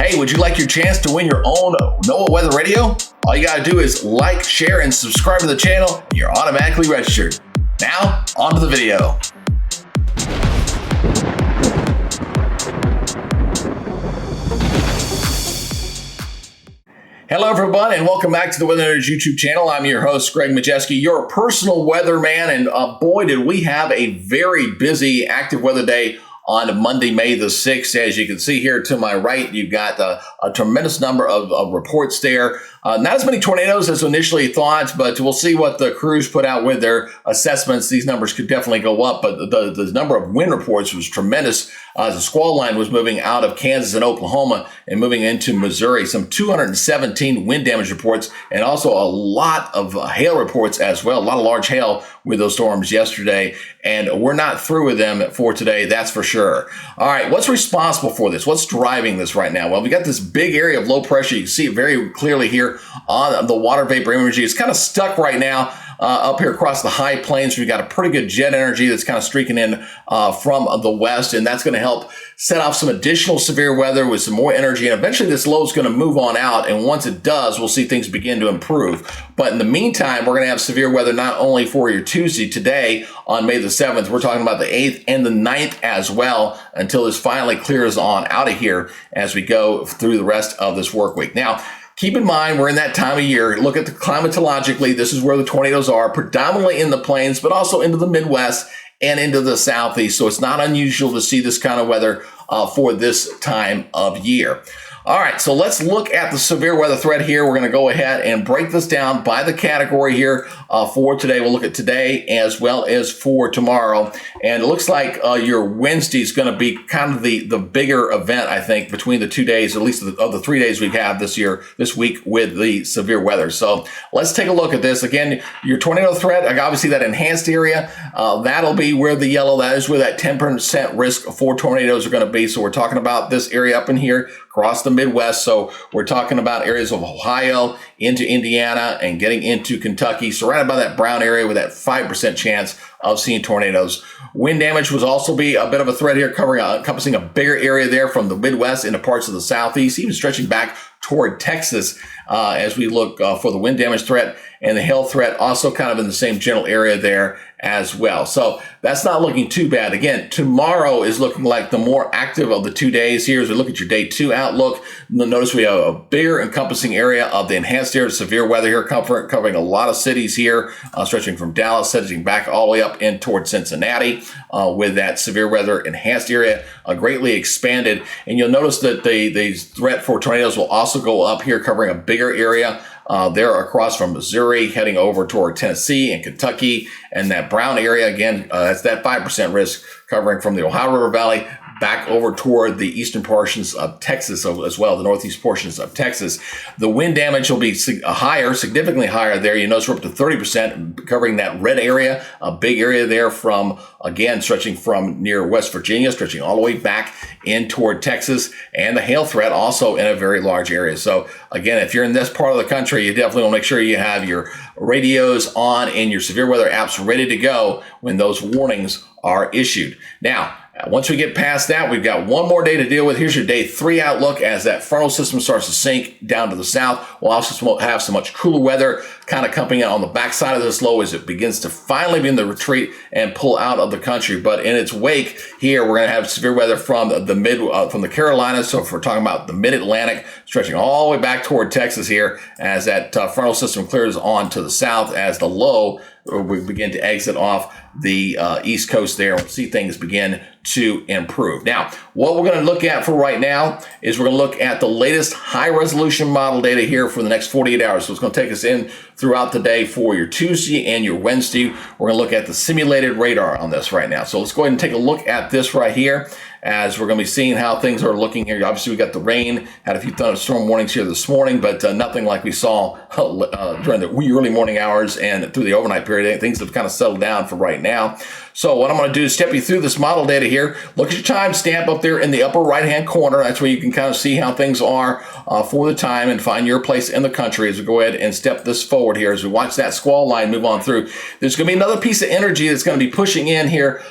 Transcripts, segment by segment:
Hey, would you like your chance to win your own NOAA Weather Radio? All you gotta do is like, share, and subscribe to the channel, and you're automatically registered. Now, on to the video. Hello, everyone, and welcome back to the Weather News YouTube channel. I'm your host, Greg Majeski, your personal weatherman, and boy, did we have a very busy active weather day on Monday, May the 6th. As you can see here to my right, you've got a tremendous number of reports there. Not as many tornadoes as initially thought, but we'll see what the crews put out with their assessments. These numbers could definitely go up, but the number of wind reports was tremendous. The squall line was moving out of Kansas and Oklahoma and moving into Missouri. Some 217 wind damage reports, and also a lot of hail reports as well. A lot of large hail with those storms yesterday, and we're not through with them for today, that's for sure. All right, what's responsible for this? What's driving this right now? Well, we got this big area of low pressure. You can see it very clearly here on the water vapor imagery. It's kind of stuck right now up here across the high plains. We've got a pretty good jet energy that's kind of streaking in from the west, and that's going to help set off some additional severe weather with some more energy. And eventually this low is going to move on out, and once it does, we'll see things begin to improve. But in the meantime, we're going to have severe weather not only for your Tuesday today on May the 7th, we're talking about the 8th and the 9th as well, until this finally clears on out of here as we go through the rest of this work week. Now, keep in mind, we're in that time of year. Look at the climatologically. This is where the tornadoes are, predominantly in the plains, but also into the Midwest and into the Southeast. So it's not unusual to see this kind of weather for this time of year. All right, so let's look at the severe weather threat here. We're going to go ahead and break this down by the category here for today. We'll look at today as well as for tomorrow. And it looks like your Wednesday is going to be kind of the bigger event, I think, between the 2 days, at least of the 3 days we have this week with the severe weather. So let's take a look at this. Again, your tornado threat, obviously that enhanced area, that'll be where the yellow, that is where that 10% risk for tornadoes are going to be. So we're talking about this area up in here across the Midwest. So we're talking about areas of Ohio into Indiana and getting into Kentucky, surrounded by that brown area with that 5% chance of seeing tornadoes. Wind damage was also be a bit of a threat here, encompassing a bigger area there from the Midwest into parts of the Southeast, even stretching back toward Texas as we look for the wind damage threat, and the hail threat also kind of in the same general area there as well. So that's not looking too bad. Again, tomorrow is looking like the more active of the 2 days here. As we look at your day 2 outlook, notice we have a bigger encompassing area of the enhanced area of severe weather here, covering a lot of cities here, stretching from Dallas, stretching back all the way up in towards Cincinnati, with that severe weather enhanced area greatly expanded. And you'll notice that the threat for tornadoes will also go up here, covering a bigger area there across from Missouri, heading over toward Tennessee and Kentucky, and that brown area, again, that's that 5% risk covering from the Ohio River Valley back over toward the eastern portions of Texas as well, the northeast portions of Texas. The wind damage will be higher, significantly higher there. You notice we're up to 30%, covering that red area, a big area there from, again, stretching from near West Virginia, stretching all the way back in toward Texas, and the hail threat also in a very large area. So again, if you're in this part of the country, you definitely want to make sure you have your radios on and your severe weather apps ready to go when those warnings are issued. Now, once we get past that, we've got one more day to deal with. Here's your day 3 outlook as that frontal system starts to sink down to the south. We'll also have some much cooler weather kind of coming out on the backside of this low as it begins to finally begin to retreat and pull out of the country. But in its wake here, we're going to have severe weather from from the Carolinas. So if we're talking about the mid-Atlantic, stretching all the way back toward Texas here as that frontal system clears on to the south, as the low we begin to exit off the East Coast there. We'll see things begin to improve. Now, what we're going to look at for right now is we're going to look at the latest high-resolution model data here for the next 48 hours. So it's going to take us in throughout the day for your Tuesday and your Wednesday. We're going to look at the simulated radar on this right now. So let's go ahead and take a look at this right here, as we're going to be seeing how things are looking here. Obviously, we got the rain, had a few thunderstorm warnings here this morning, but nothing like we saw during the wee early morning hours and through the overnight period. Things have kind of settled down for right now. So what I'm going to do is step you through this model data here. Look at your time stamp up there in the upper right-hand corner. That's where you can kind of see how things are for the time and find your place in the country as we go ahead and step this forward here as we watch that squall line move on through. There's going to be another piece of energy that's going to be pushing in here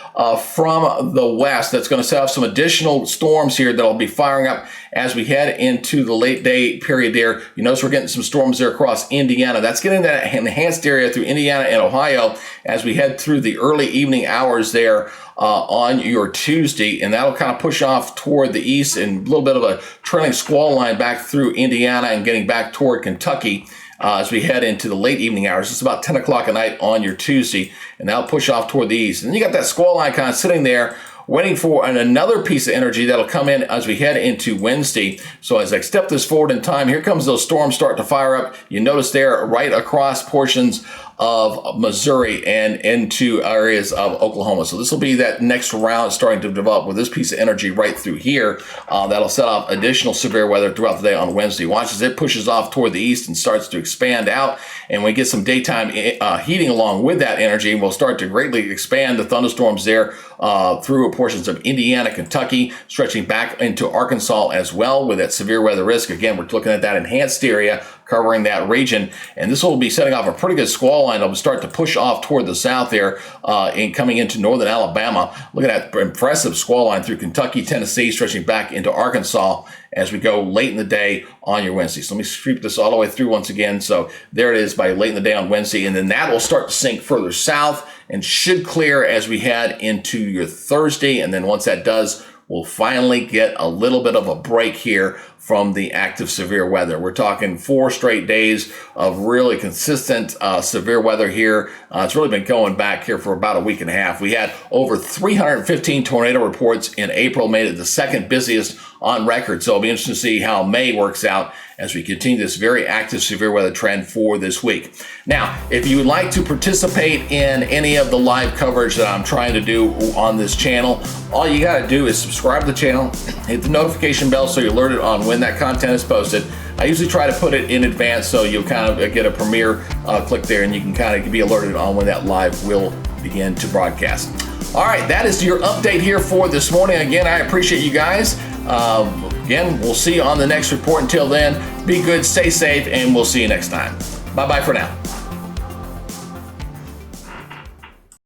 from the west that's going to set off some some additional storms here that'll be firing up as we head into the late day period there. You notice we're getting some storms there across Indiana. That's getting that enhanced area through Indiana and Ohio as we head through the early evening hours there on your Tuesday, and that'll kind of push off toward the east and a little bit of a trailing squall line back through Indiana and getting back toward Kentucky as we head into the late evening hours. It's about 10 o'clock at night on your Tuesday, and that'll push off toward the east. And then you got that squall line kind of sitting there waiting for another piece of energy that'll come in as we head into Wednesday. So as I step this forward in time, here comes those storms starting to fire up. You notice there right across portions of Missouri and into areas of Oklahoma. So this will be that next round starting to develop with this piece of energy right through here. That'll set off additional severe weather throughout the day on Wednesday. Watch as it pushes off toward the east and starts to expand out. And we get some daytime heating along with that energy, we'll start to greatly expand the thunderstorms there through portions of Indiana, Kentucky, stretching back into Arkansas as well with that severe weather risk. Again, we're looking at that enhanced area covering that region, and this will be setting off a pretty good squall line. It'll start to push off toward the south there and coming into northern Alabama. Look at that impressive squall line through Kentucky, Tennessee, stretching back into Arkansas as we go late in the day on your Wednesday. So let me sweep this all the way through once again. So there it is by late in the day on Wednesday, and then that will start to sink further south and should clear as we head into your Thursday. And then once that does, we'll finally get a little bit of a break here from the active severe weather. We're talking 4 straight days of really consistent severe weather here. It's really been going back here for about a week and a half. We had over 315 tornado reports in April, made it the second busiest on record. So it'll be interesting to see how May works out as we continue this very active severe weather trend for this week. Now, if you would like to participate in any of the live coverage that I'm trying to do on this channel, all you got to do is subscribe to the channel, hit the notification bell so you're alerted on when that content is posted. I usually try to put it in advance so you'll kind of get a premiere click there and you can kind of be alerted on when that live will begin to broadcast. All right, that is your update here for this morning. Again, I appreciate you guys. Again, we'll see you on the next report. Until then, be good, stay safe, and we'll see you next time. Bye-bye for now.